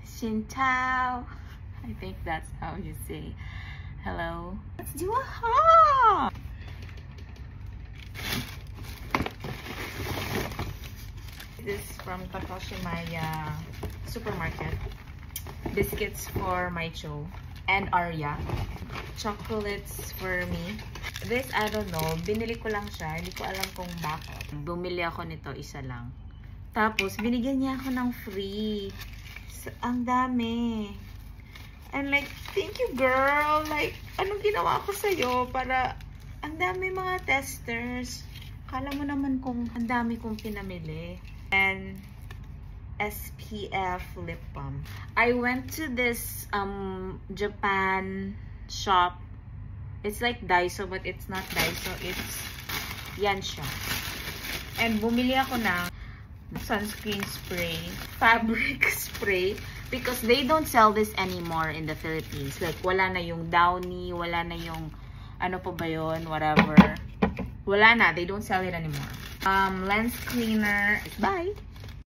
Xin chào. I think that's how you say hello. Let's do a haul. This is from Takashimaya supermarket. Biscuits for Maicho and Arya. Chocolates for me. This, I don't know. Binili ko lang siya. Hindi ko alam kung bakit. Bumili ako nito, isa lang. Tapos, binigyan niya ako ng free. So, ang dami. And like, thank you girl. Like, anong ginawa ko sa'yo para ang dami mga testers. Kala mo naman kung ang dami kong pinamili. And SPF lip balm. I went to this Japan shop. It's like Daiso, but it's not Daiso. It's yan siya. And bumili ako ng sunscreen spray, fabric spray, because they don't sell this anymore in the Philippines. Like, wala na yung Downy, wala na yung, ano pa ba yun, whatever. Wala na, they don't sell it anymore. Lens cleaner. Bye!